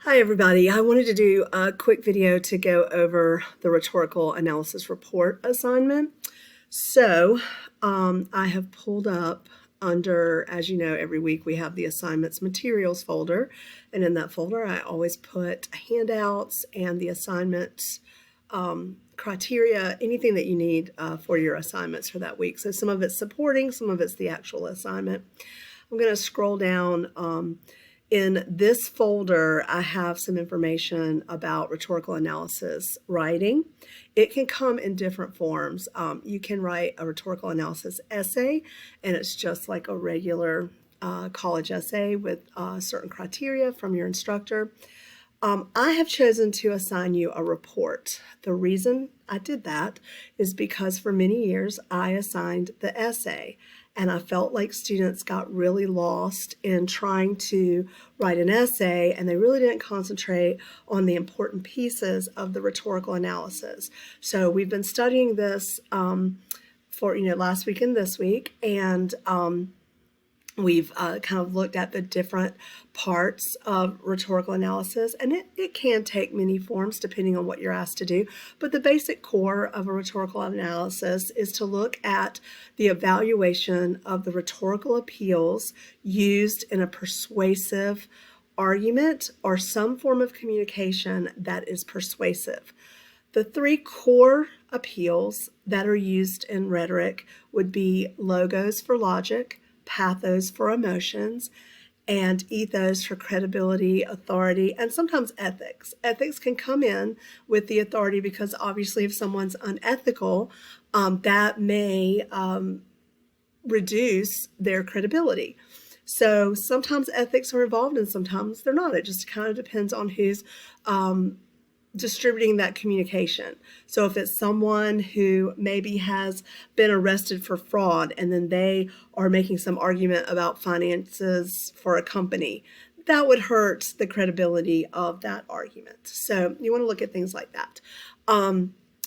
Hi everybody, I wanted to do a quick video to go over the rhetorical analysis report assignment. So I have pulled up under, as you know, every week we have the assignments materials folder, and in that folder I always put handouts and the assignment criteria, anything that you need for your assignments for that week. So some of it's supporting, some of it's the actual assignment. I'm going to scroll down. In this folder, I have some information about rhetorical analysis writing. It can come in different forms. You can write a rhetorical analysis essay, and it's just like a regular college essay with certain criteria from your instructor. I have chosen to assign you a report. The reason I did that is because for many years I assigned the essay, and I felt like students got really lost in trying to write an essay, and they really didn't concentrate on the important pieces of the rhetorical analysis. So we've been studying this for last week and this week, and we've kind of looked at the different parts of rhetorical analysis, and it can take many forms depending on what you're asked to do. But the basic core of a rhetorical analysis is to look at the evaluation of the rhetorical appeals used in a persuasive argument or some form of communication that is persuasive. The three core appeals that are used in rhetoric would be logos for logic, pathos for emotions, and ethos for credibility, authority, and sometimes ethics. Ethics can come in with the authority because obviously if someone's unethical, that may reduce their credibility. So sometimes ethics are involved and sometimes they're not. It just kind of depends on who's distributing that communication. So if it's someone who maybe has been arrested for fraud and then they are making some argument about finances for a company, that would hurt the credibility of that argument. So you want to look at things like that.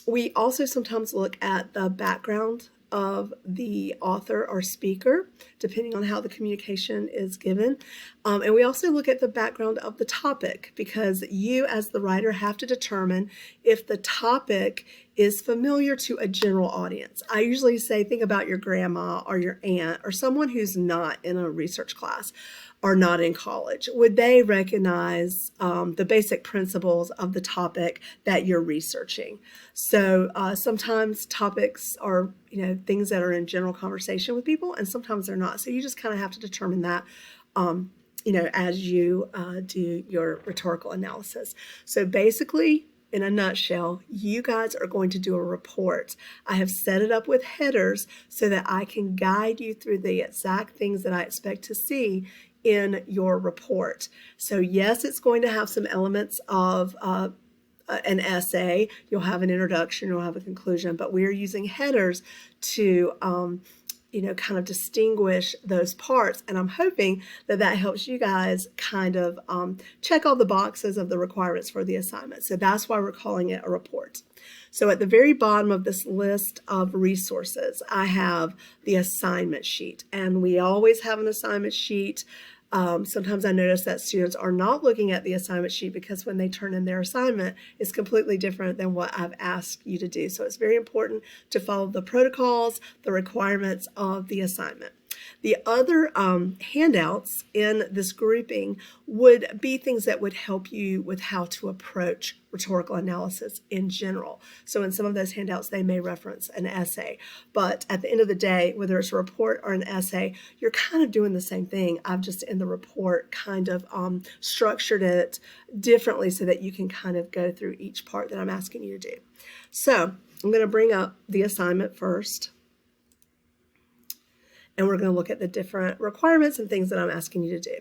We also sometimes look at the background of the author or speaker, depending on how the communication is given. And we also look at the background of the topic, because you as the writer have to determine if the topic is familiar to a general audience. I usually say, think about your grandma or your aunt or someone who's not in a research class or not in college. Would they recognize the basic principles of the topic that you're researching? So sometimes topics are things that are in general conversation with people, and sometimes they're not. So you just kind of have to determine that as you do your rhetorical analysis. So basically, in a nutshell, you guys are going to do a report. I have set it up with headers so that I can guide you through the exact things that I expect to see in your report. So yes, it's going to have some elements of an essay. You'll have an introduction, you'll have a conclusion, but we're using headers to kind of distinguish those parts. And I'm hoping that that helps you guys kind of check all the boxes of the requirements for the assignment. So that's why we're calling it a report. So at the very bottom of this list of resources, I have the assignment sheet, and we always have an assignment sheet. Sometimes I notice that students are not looking at the assignment sheet because when they turn in their assignment, it's completely different than what I've asked you to do. So it's very important to follow the protocols, the requirements of the assignment. The other handouts in this grouping would be things that would help you with how to approach rhetorical analysis in general. So in some of those handouts, they may reference an essay. But at the end of the day, whether it's a report or an essay, you're kind of doing the same thing. I've just in the report kind of structured it differently so that you can kind of go through each part that I'm asking you to do. So I'm going to bring up the assignment first. And we're going to look at the different requirements and things that I'm asking you to do.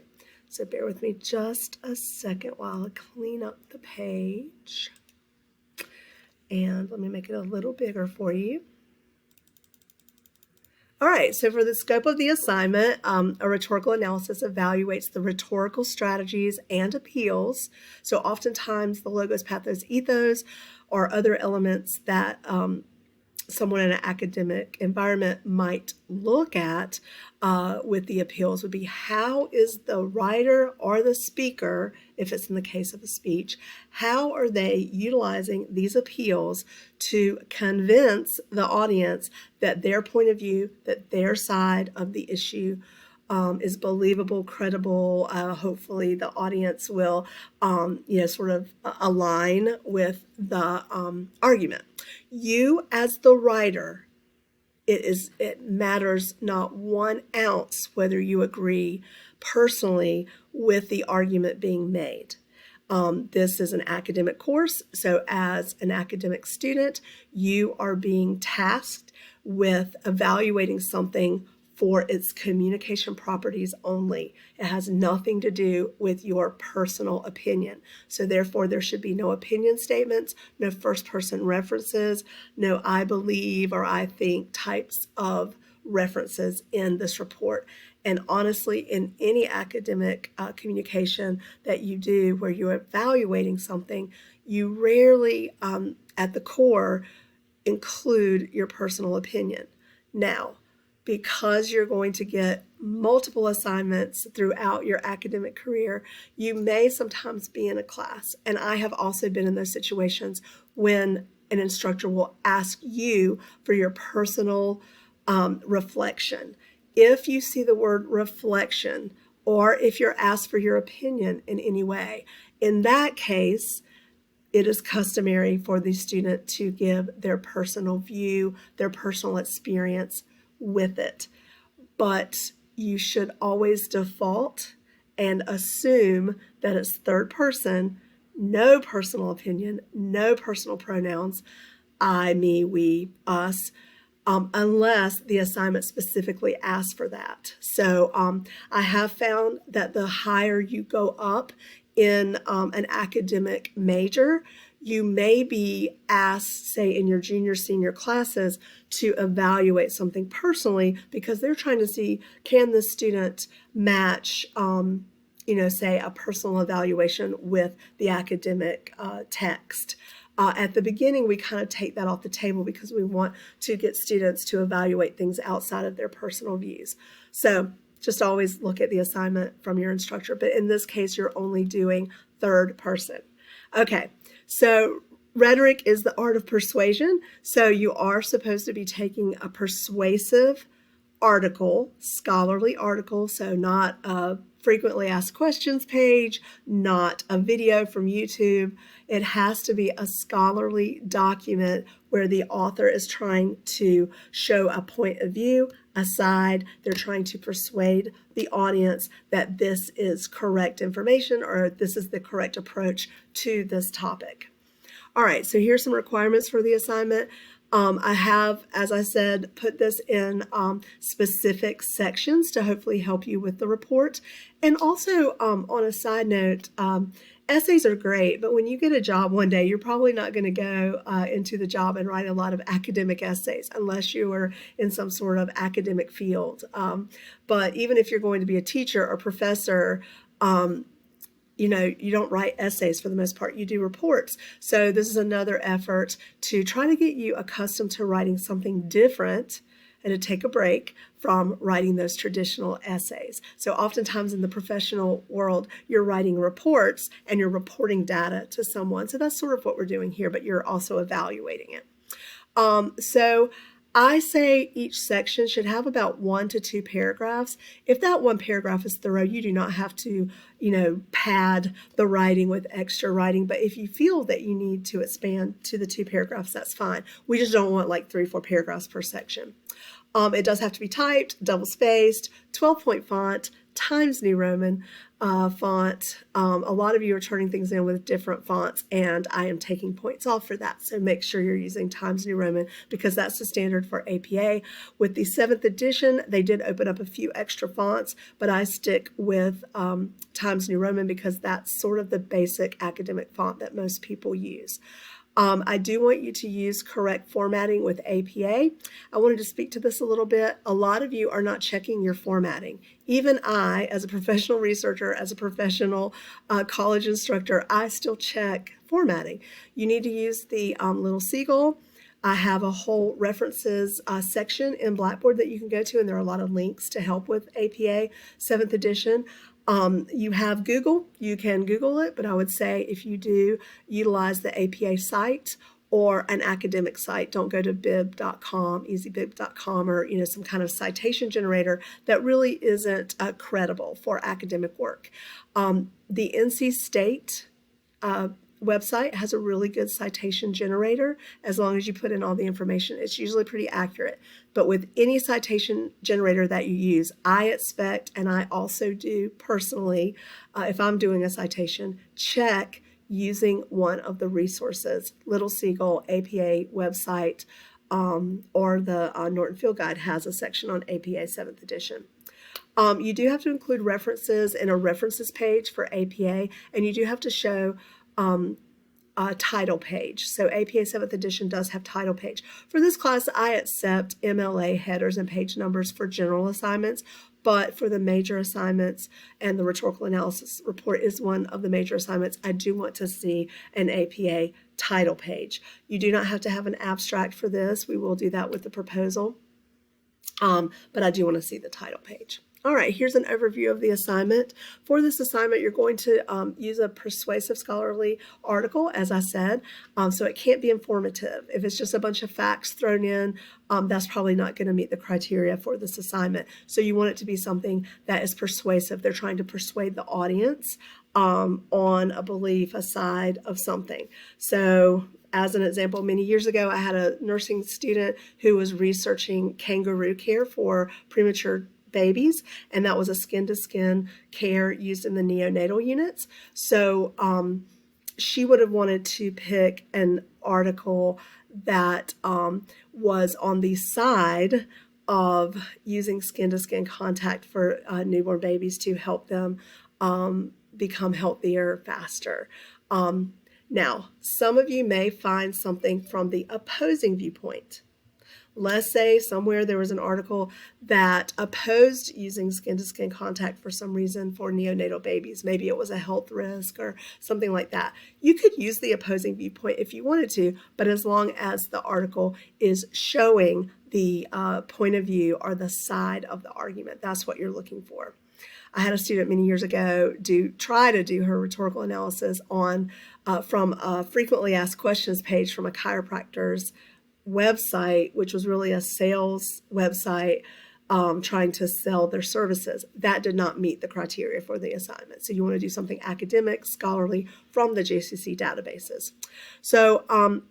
So bear with me just a second while I clean up the page. And let me make it a little bigger for you. All right, so for the scope of the assignment, a rhetorical analysis evaluates the rhetorical strategies and appeals. So oftentimes the logos, pathos, ethos, or other elements that someone in an academic environment might look at with the appeals would be, how is the writer or the speaker if it's in the case of a speech, how are they utilizing these appeals to convince the audience that their point of view, that their side of the issue is believable, credible. Hopefully the audience will, sort of align with the argument. You as the writer, it matters not 1 ounce whether you agree personally with the argument being made. This is an academic course, so as an academic student, you are being tasked with evaluating something for its communication properties only. It has nothing to do with your personal opinion. So therefore, there should be no opinion statements, no first-person references, no I believe or I think types of references in this report. And honestly, in any academic communication that you do where you're evaluating something, you rarely, at the core, include your personal opinion. Now, because you're going to get multiple assignments throughout your academic career, you may sometimes be in a class. And I have also been in those situations when an instructor will ask you for your personal reflection. If you see the word reflection, or if you're asked for your opinion in any way, in that case, it is customary for the student to give their personal view, their personal experience with it. But you should always default and assume that it's third person, no personal opinion, no personal pronouns, I, me, we, us, unless the assignment specifically asks for that. So I have found that the higher you go up in an academic major, you may be asked, say, in your junior, senior classes to evaluate something personally because they're trying to see, can the student match, say, a personal evaluation with the academic text. At the beginning, we kind of take that off the table because we want to get students to evaluate things outside of their personal views. So just always look at the assignment from your instructor. But in this case, you're only doing third person. Okay, so rhetoric is the art of persuasion. So you are supposed to be taking a persuasive article, scholarly article, so not a frequently asked questions page, not a video from YouTube. It has to be a scholarly document where the author is trying to show a point of view, a side. They're trying to persuade the audience that this is correct information or this is the correct approach to this topic. All right, so here's some requirements for the assignment. I have, as I said, put this in specific sections to hopefully help you with the report. And also, on a side note, essays are great, but when you get a job one day, you're probably not going to go into the job and write a lot of academic essays unless you are in some sort of academic field. But even if you're going to be a teacher or professor, you don't write essays for the most part, you do reports. So this is another effort to try to get you accustomed to writing something different and to take a break from writing those traditional essays. So oftentimes in the professional world, you're writing reports and you're reporting data to someone. So that's sort of what we're doing here, but you're also evaluating it. So I say each section should have about 1 to 2 paragraphs. If that one paragraph is thorough, you do not have to, pad the writing with extra writing. But if you feel that you need to expand to the 2 paragraphs, that's fine. We just don't want like 3 or 4 paragraphs per section. It does have to be typed, double-spaced, 12-point font, Times New Roman font. A lot of you are turning things in with different fonts, and I am taking points off for that. So make sure you're using Times New Roman because that's the standard for APA. With the 7th edition, they did open up a few extra fonts, but I stick with Times New Roman because that's sort of the basic academic font that most people use. I do want you to use correct formatting with APA. I wanted to speak to this a little bit. A lot of you are not checking your formatting. Even I, as a professional researcher, as a professional college instructor, I still check formatting. You need to use the little seagull. I have a whole references section in Blackboard that you can go to, and there are a lot of links to help with APA 7th edition. You have Google, you can Google it, but I would say if you do, utilize the APA site or an academic site. Don't go to bib.com, easybib.com, or some kind of citation generator that really isn't credible for academic work. The NC State website has a really good citation generator as long as you put in all the information. It's usually pretty accurate. But with any citation generator that you use, I expect, and I also do personally, if I'm doing a citation, check using one of the resources. Little Seagull, APA website, or the Norton Field Guide has a section on APA 7th edition. You do have to include references in a references page for APA, and you do have to show a title page. So APA 7th edition does have title page. For this class, I accept MLA headers and page numbers for general assignments, but for the major assignments, and the rhetorical analysis report is one of the major assignments, I do want to see an APA title page. You do not have to have an abstract for this. We will do that with the proposal, but I do want to see the title page. All right, here's an overview of the assignment. For this assignment, you're going to use a persuasive scholarly article, as I said, so it can't be informative. If it's just a bunch of facts thrown in, that's probably not going to meet the criteria for this assignment. So you want it to be something that is persuasive. They're trying to persuade the audience on a belief, a side of something. So as an example, many years ago, I had a nursing student who was researching kangaroo care for premature babies, and that was a skin-to-skin care used in the neonatal units. So she would have wanted to pick an article that was on the side of using skin-to-skin contact for newborn babies to help them become healthier faster. Now, some of you may find something from the opposing viewpoint. Let's say somewhere there was an article that opposed using skin-to-skin contact for some reason for neonatal babies. Maybe it was a health risk or something like that. You could use the opposing viewpoint if you wanted to, but as long as the article is showing the point of view or the side of the argument, that's what you're looking for. I had a student many years ago try to do her rhetorical analysis on from a frequently asked questions page from a chiropractor's website, which was really a sales website trying to sell their services. That did not meet the criteria for the assignment. So you want to do something academic, scholarly from the JCC databases. So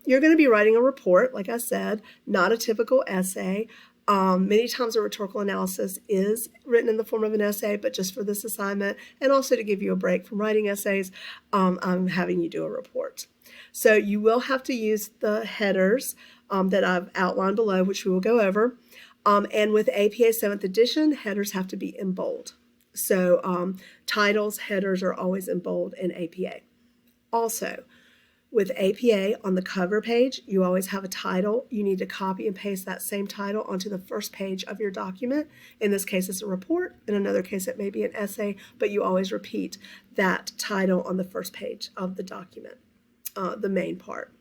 you're going to be writing a report, like I said, not a typical essay. Many times a rhetorical analysis is written in the form of an essay, but just for this assignment, and also to give you a break from writing essays, I'm having you do a report. So you will have to use the headers that I've outlined below, which we will go over. And with APA 7th edition, headers have to be in bold. So titles, headers are always in bold in APA. Also, with APA on the cover page, you always have a title. You need to copy and paste that same title onto the first page of your document. In this case, it's a report. In another case, it may be an essay, but you always repeat that title on the first page of the document, the main part.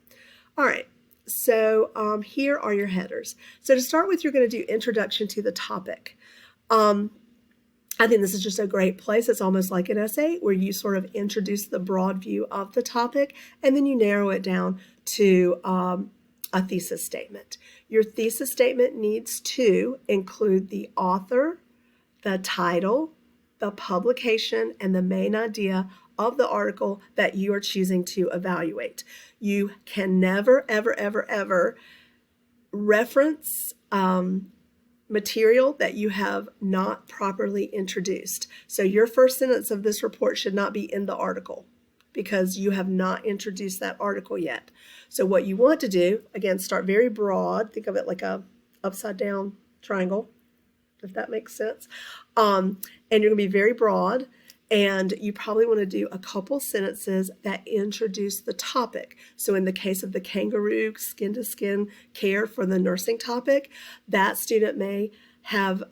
All right. So here are your headers. So to start with, you're going to do introduction to the topic. I think this is just a great place. It's almost like an essay where you sort of introduce the broad view of the topic, and then you narrow it down to a thesis statement. Your thesis statement needs to include the author, the title, the publication, and the main idea of the article that you are choosing to evaluate. You can never, ever, ever, ever reference material that you have not properly introduced. So your first sentence of this report should not be in the article because you have not introduced that article yet. So what you want to do, again, start very broad. Think of it like a upside down triangle, if that makes sense. And you're going to be very broad. And you probably want to do a couple sentences that introduce the topic. So in the case of the kangaroo skin-to-skin care for the nursing topic, that student may have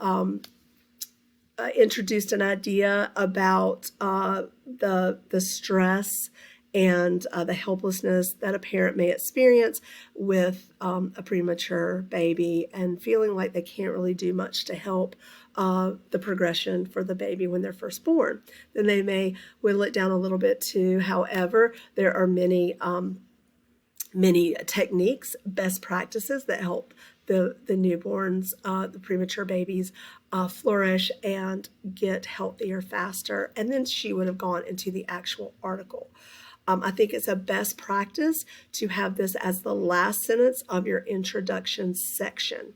introduced an idea about the stress and the helplessness that a parent may experience with a premature baby and feeling like they can't really do much to help the progression for the baby when they're first born. Then they may whittle it down a little bit too. However, there are many techniques, best practices that help the newborns, the premature babies, flourish and get healthier faster. And then she would have gone into the actual article. I think it's a best practice to have this as the last sentence of your introduction section.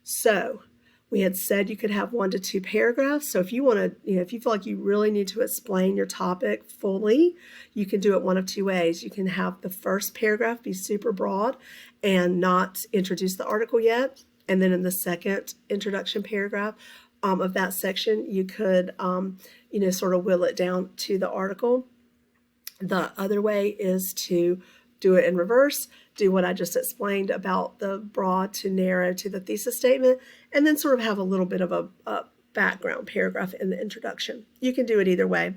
So we had said you could have 1 to 2 paragraphs. So if you want to, if you feel like you really need to explain your topic fully, you can do it one of 2 ways. You can have the first paragraph be super broad and not introduce the article yet. And then in the second introduction paragraph of that section, you could, sort of whittle it down to the article. The other way is to do it in reverse, do what I just explained about the broad to narrow to the thesis statement, and then sort of have a little bit of a background paragraph in the introduction. You can do it either way,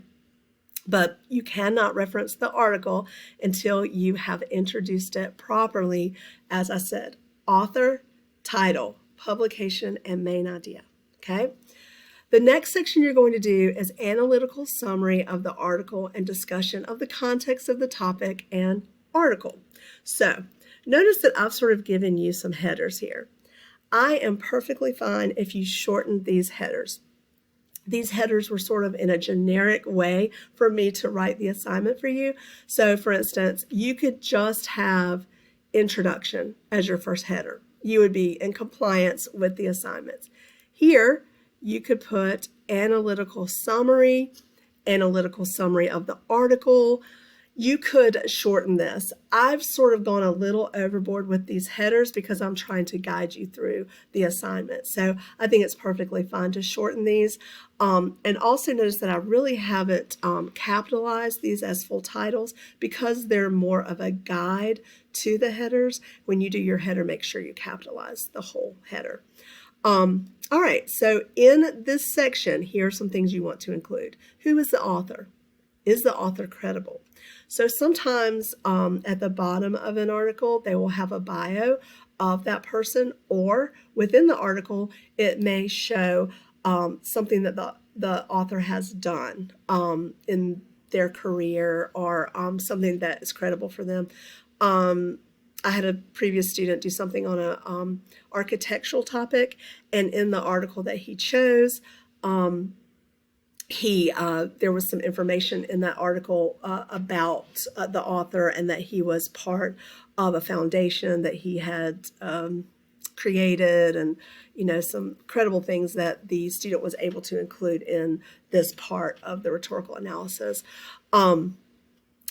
but you cannot reference the article until you have introduced it properly. As I said, author, title, publication, and main idea, okay? The next section you're going to do is analytical summary of the article and discussion of the context of the topic and article. So notice that I've sort of given you some headers here. I am perfectly fine if you shorten these headers. These headers were sort of in a generic way for me to write the assignment for you. So for instance, you could just have introduction as your first header. You would be in compliance with the assignments. Here, you could put analytical summary of the article. You could shorten this. I've sort of gone a little overboard with these headers because I'm trying to guide you through the assignment. So I think it's perfectly fine to shorten these. And also notice that I really haven't capitalized these as full titles because they're more of a guide to the headers. When you do your header, make sure you capitalize the whole header. All right, so in this section, here are some things you want to include. Who is the author? Is the author credible? So sometimes at the bottom of an article, they will have a bio of that person, or within the article, it may show something that the author has done in their career, or something that is credible for them. I had a previous student do something on a architectural topic, and in the article that he chose, there was some information in that article about the author, and that he was part of a foundation that he had created, and some credible things that the student was able to include in this part of the rhetorical analysis.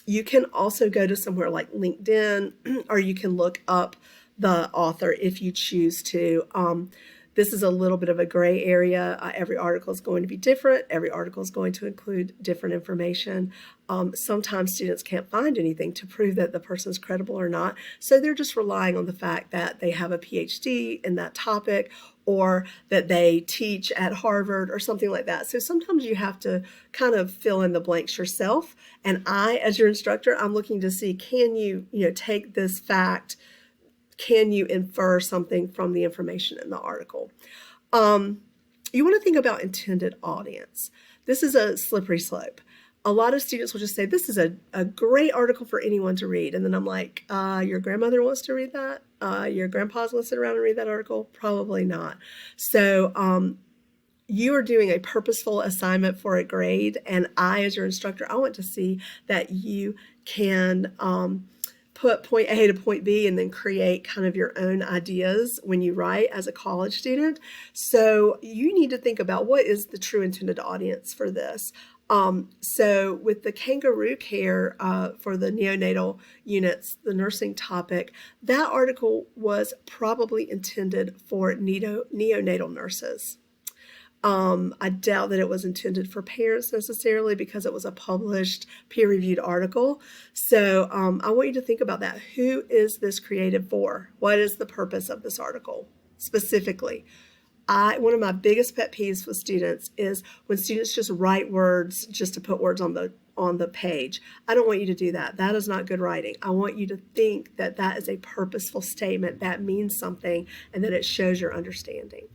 You can also go to somewhere like LinkedIn, or you can look up the author if you choose to. This is a little bit of a gray area. Every article is going to be different. Every article is going to include different information. Sometimes students can't find anything to prove that the person is credible or not. So they're just relying on the fact that they have a PhD in that topic, or that they teach at Harvard or something like that. So sometimes you have to kind of fill in the blanks yourself. And I, as your instructor, I'm looking to see, can you, take this fact, can you infer something from the information in the article? You want to think about intended audience. This is a slippery slope. A lot of students will just say, this is a great article for anyone to read. And then I'm like, your grandmother wants to read that? Your grandpa's going to sit around and read that article? Probably not. So you are doing a purposeful assignment for a grade. And I, as your instructor, I want to see that you can put point A to point B and then create kind of your own ideas when you write as a college student. So you need to think about, what is the true intended audience for this? So with the kangaroo care for the neonatal units, the nursing topic, that article was probably intended for neonatal nurses. I doubt that it was intended for parents necessarily, because it was a published peer-reviewed article. So I want you to think about that. Who is this created for? What is the purpose of this article specifically? One of my biggest pet peeves with students is when students just write words just to put words on on the page. I don't want you to do that. That is not good writing. I want you to think that that is a purposeful statement that means something and that it shows your understanding.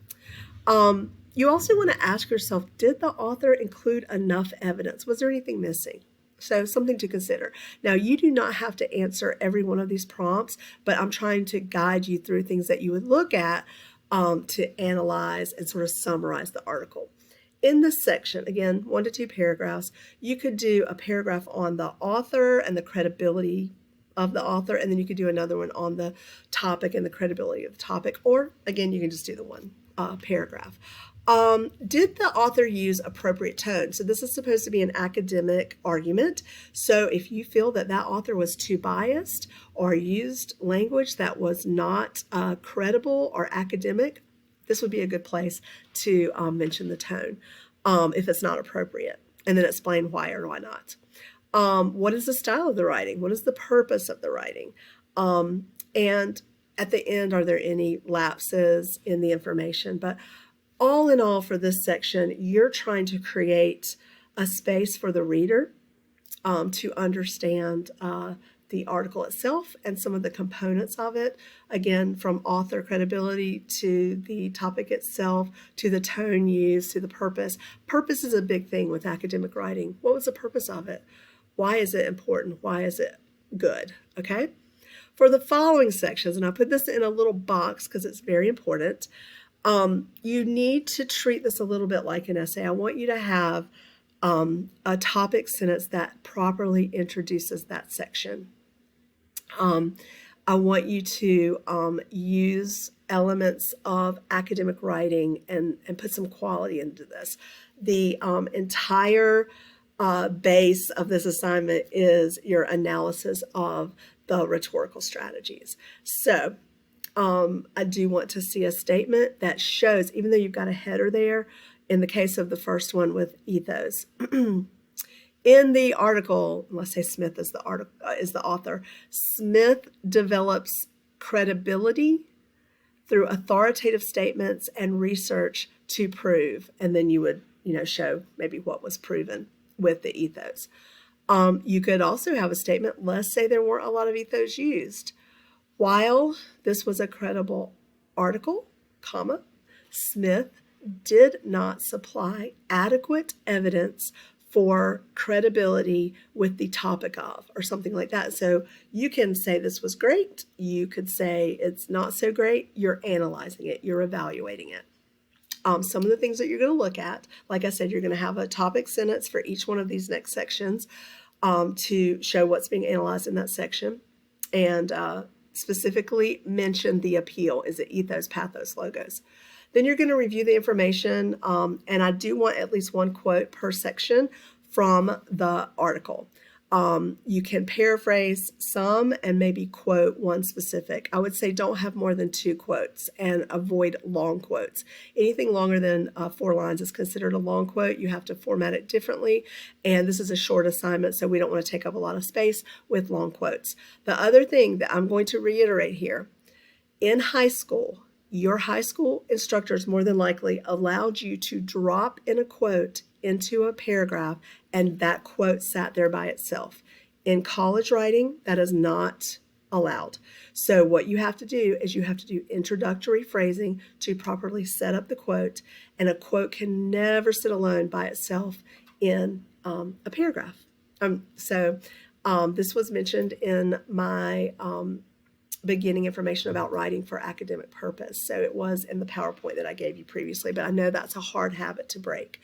You also want to ask yourself, did the author include enough evidence? Was there anything missing? So something to consider. Now, you do not have to answer every one of these prompts, but I'm trying to guide you through things that you would look at to analyze and sort of summarize the article. In this section, again, 1 to 2 paragraphs, you could do a paragraph on the author and the credibility of the author, and then you could do another one on the topic and the credibility of the topic, or again, you can just do the one paragraph. Did the author use appropriate tone? So this is supposed to be an academic argument. So if you feel that that author was too biased or used language that was not credible or academic, this would be a good place to mention the tone if it's not appropriate, and then explain why or why not. What is the style of the writing? What is the purpose of the writing? And at the end, are there any lapses in the information? But all in all, for this section, you're trying to create a space for the reader to understand the article itself and some of the components of it, again, from author credibility to the topic itself, to the tone used, to the purpose. Purpose is a big thing with academic writing. What was the purpose of it? Why is it important? Why is it good? Okay? For the following sections, and I put this in a little box because it's very important, you need to treat this a little bit like an essay. I want you to have a topic sentence that properly introduces that section. I want you to use elements of academic writing and put some quality into this. The entire base of this assignment is your analysis of the rhetorical strategies. So I do want to see a statement that shows, even though you've got a header there, in the case of the first one with ethos, in the article, let's say Smith is the author, Smith develops credibility through authoritative statements and research to prove, and then you would, show maybe what was proven with the ethos. You could also have a statement, let's say there weren't a lot of ethos used. While this was a credible article, comma, Smith did not supply adequate evidence for credibility with the topic of, or something like that. So you can say this was great. You could say it's not so great. You're analyzing it. You're evaluating it. Some of the things that you're going to look at, like I said, you're going to have a topic sentence for each one of these next sections to show what's being analyzed in that section, and specifically mention the appeal. Is it ethos, pathos, logos? Then you're going to review the information, and I do want at least one quote per section from the article. You can paraphrase some and maybe quote one specific. I would say don't have more than 2 quotes and avoid long quotes. Anything longer than 4 lines is considered a long quote. You have to format it differently, and this is a short assignment, so we don't want to take up a lot of space with long quotes. The other thing that I'm going to reiterate here, in high school, your high school instructors more than likely allowed you to drop in a quote into a paragraph, and that quote sat there by itself. In college writing, that is not allowed. So what you have to do is you have to do introductory phrasing to properly set up the quote, and a quote can never sit alone by itself in a paragraph. This was mentioned in my beginning information about writing for academic purpose. So it was in the PowerPoint that I gave you previously, but I know that's a hard habit to break.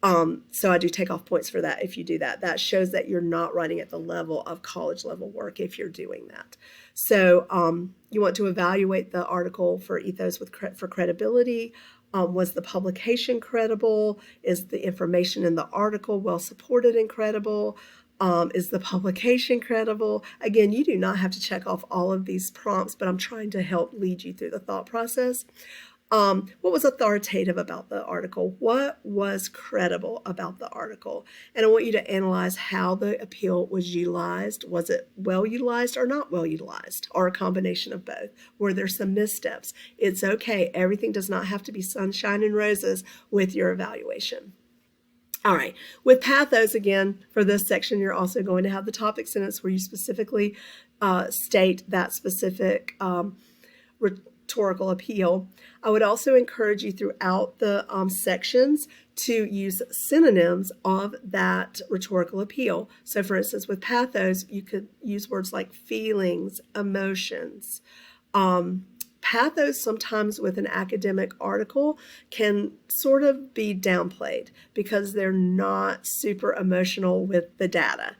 So I do take off points for that if you do that. That shows that you're not writing at the level of college level work if you're doing that. So you want to evaluate the article for ethos for credibility. Was the publication credible? Is the information in the article well supported and credible? Is the publication credible? Again, you do not have to check off all of these prompts, but I'm trying to help lead you through the thought process. What was authoritative about the article? What was credible about the article? And I want you to analyze how the appeal was utilized. Was it well utilized or not well utilized, or a combination of both? Were there some missteps? It's okay. Everything does not have to be sunshine and roses with your evaluation. All right, with pathos, again, for this section, you're also going to have the topic sentence where you specifically state that specific rhetorical appeal. I would also encourage you throughout the sections to use synonyms of that rhetorical appeal. So for instance, with pathos, you could use words like feelings, emotions. Pathos sometimes with an academic article can sort of be downplayed because they're not super emotional with the data.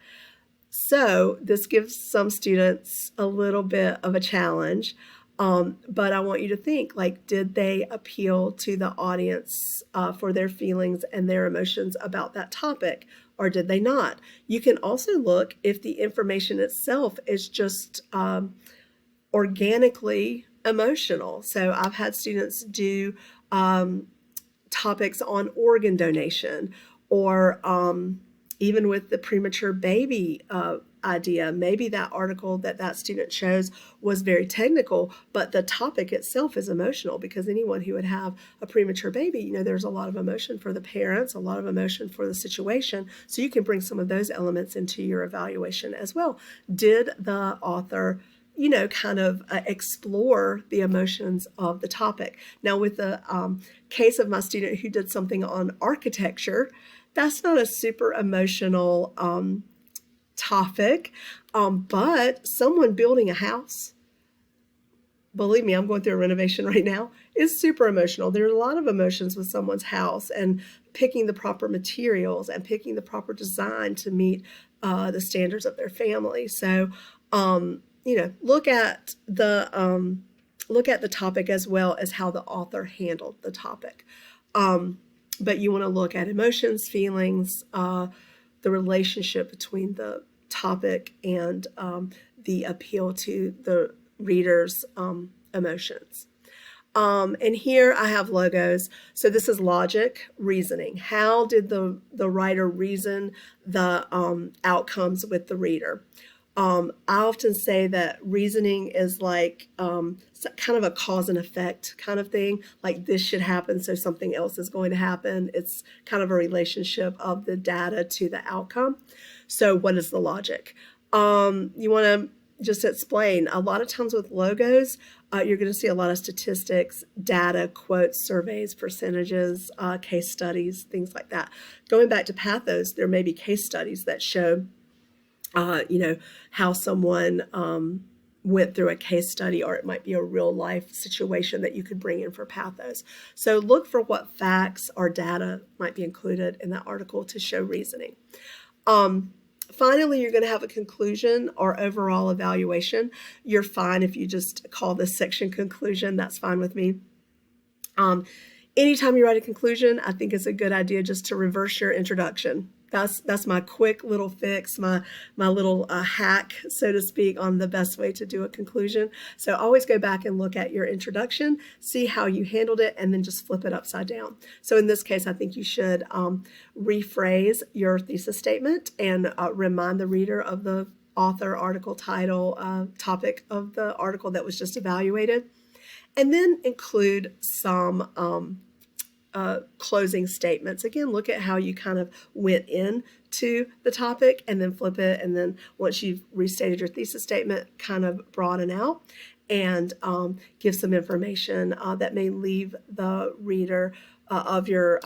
So this gives some students a little bit of a challenge. But I want you to think, like, did they appeal to the audience for their feelings and their emotions about that topic, or did they not? You can also look if the information itself is just organically emotional. So I've had students do topics on organ donation, or even with the premature baby idea. Maybe that article that student chose was very technical, but the topic itself is emotional, because anyone who would have a premature baby, there's a lot of emotion for the parents, a lot of emotion for the situation. So you can bring some of those elements into your evaluation as well. Did the author kind of explore the emotions of the topic? Now, with the case of my student who did something on architecture, that's not a super emotional topic, but someone building a house, believe me, I'm going through a renovation right now, is super emotional. There are a lot of emotions with someone's house, and picking the proper materials and picking the proper design to meet the standards of their family. So, look at the topic as well as how the author handled the topic. But you want to look at emotions, feelings, the relationship between the topic and the appeal to the reader's emotions. And here I have logos. So this is logic, reasoning. How did the writer reason the outcomes with the reader? I often say that reasoning is like kind of a cause and effect kind of thing, like this should happen, so something else is going to happen. It's kind of a relationship of the data to the outcome. So what is the logic? You want to just explain. A lot of times with logos, you're going to see a lot of statistics, data, quotes, surveys, percentages, case studies, things like that. Going back to pathos, there may be case studies that show how someone went through a case study, or it might be a real life situation that you could bring in for pathos. So look for what facts or data might be included in that article to show reasoning. Finally, you're going to have a conclusion or overall evaluation. You're fine if you just call this section conclusion. That's fine with me. Anytime you write a conclusion, I think it's a good idea just to reverse your introduction. That's my quick little fix, my little hack, so to speak, on the best way to do a conclusion. So always go back and look at your introduction, see how you handled it, and then just flip it upside down. So in this case, I think you should rephrase your thesis statement and remind the reader of the author, article title, topic of the article that was just evaluated, and then include some closing statements. Again, look at how you kind of went into the topic and then flip it. And then once you've restated your thesis statement, kind of broaden out and give some information that may leave the reader of your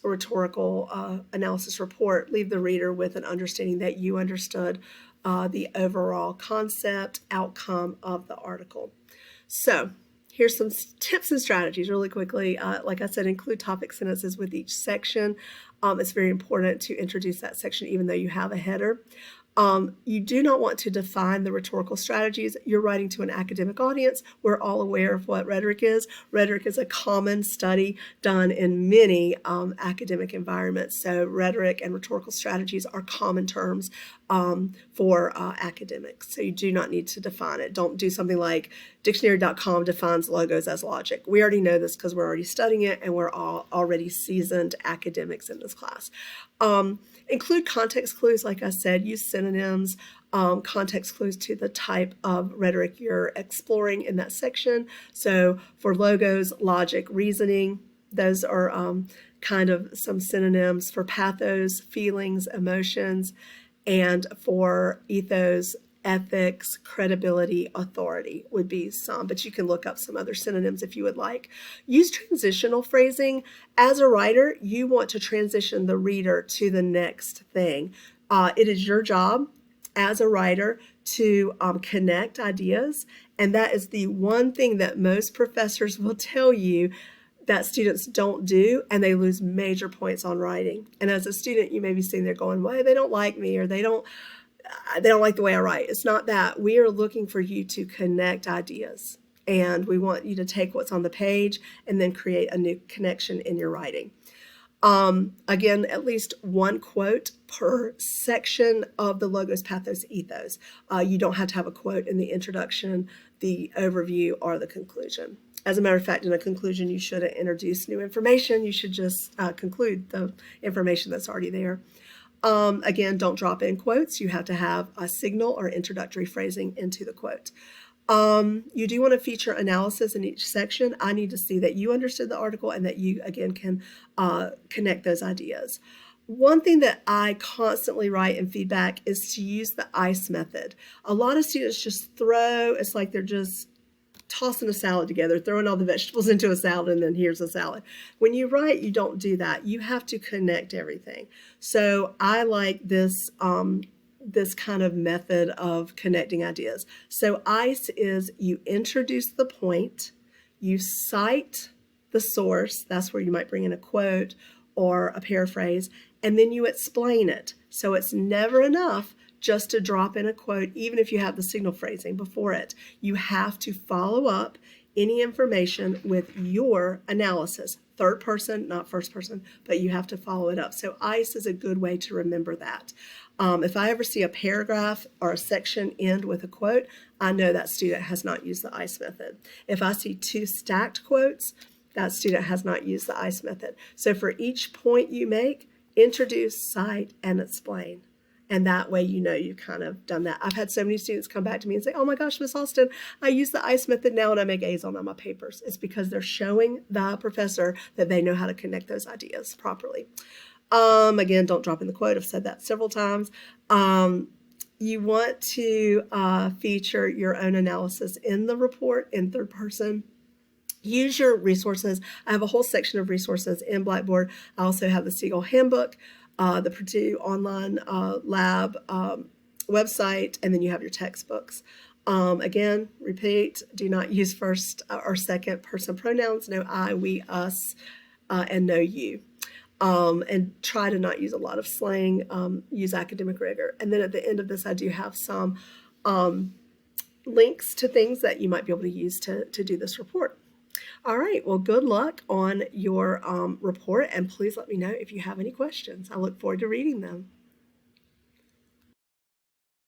rhetorical analysis report, leave the reader with an understanding that you understood the overall concept, outcome of the article. So here's some tips and strategies really quickly. Like I said, include topic sentences with each section. It's very important to introduce that section even though you have a header. You do not want to define the rhetorical strategies. You're writing to an academic audience. We're all aware of what rhetoric is. Rhetoric is a common study done in many academic environments. So rhetoric and rhetorical strategies are common terms for academics. So you do not need to define it. Don't do something like dictionary.com defines logos as logic. We already know this because we're already studying it and we're all already seasoned academics in this class. Include context clues, like I said, use synonyms, context clues to the type of rhetoric you're exploring in that section. So for logos, logic, reasoning, Those are kind of some synonyms for pathos, feelings, emotions, and for ethos, ethics, credibility, authority would be some, but you can look up some other synonyms if you would like. Use transitional phrasing. As a writer, you want to transition the reader to the next thing. It is your job as a writer to connect ideas, and that is the one thing that most professors will tell you that students don't do, and they lose major points on writing. And as a student, you may be sitting there going, well, they don't like me, or they don't like the way I write. It's not that. We are looking for you to connect ideas, and we want you to take what's on the page and then create a new connection in your writing. Again, at least one quote per section of the Logos, Pathos, Ethos. You don't have to have a quote in the introduction, the overview, or the conclusion. As a matter of fact, in a conclusion, you shouldn't introduce new information. You should just conclude the information that's already there. Again, don't drop in quotes. You have to have a signal or introductory phrasing into the quote. You do want to feature analysis in each section. I need to see that you understood the article and that you, again, can connect those ideas. One thing that I constantly write in feedback is to use the ICE method. A lot of students just it's like they're just tossing a salad together, throwing all the vegetables into a salad, and then here's a salad. When you write, you don't do that. You have to connect everything. So I like this this kind of method of connecting ideas. So ICE is you introduce the point, you cite the source, that's where you might bring in a quote or a paraphrase, and then you explain it. So it's never enough just to drop in a quote, even if you have the signal phrasing before it. You have to follow up any information with your analysis. Third person, not first person, but you have to follow it up. So ICE is a good way to remember that. If I ever see a paragraph or a section end with a quote, I know that student has not used the ICE method. If I see two stacked quotes, that student has not used the ICE method. So for each point you make, introduce, cite, and explain. And that way, you know, you've kind of done that. I've had so many students come back to me and say, oh my gosh, Miss Austin, I use the ICE method now and I make A's on all my papers. It's because they're showing the professor that they know how to connect those ideas properly. Again, don't drop in the quote. I've said that several times. You want to feature your own analysis in the report in third person. Use your resources. I have a whole section of resources in Blackboard. I also have the Siegel Handbook, the Purdue Online Lab website, and then you have your textbooks. Again, repeat, do not use first or second person pronouns. No I, we, us, and no you. And try to not use a lot of slang, use academic rigor. And then at the end of this, I do have some links to things that you might be able to use to do this report. All right, well, good luck on your report, and please let me know if you have any questions. I look forward to reading them.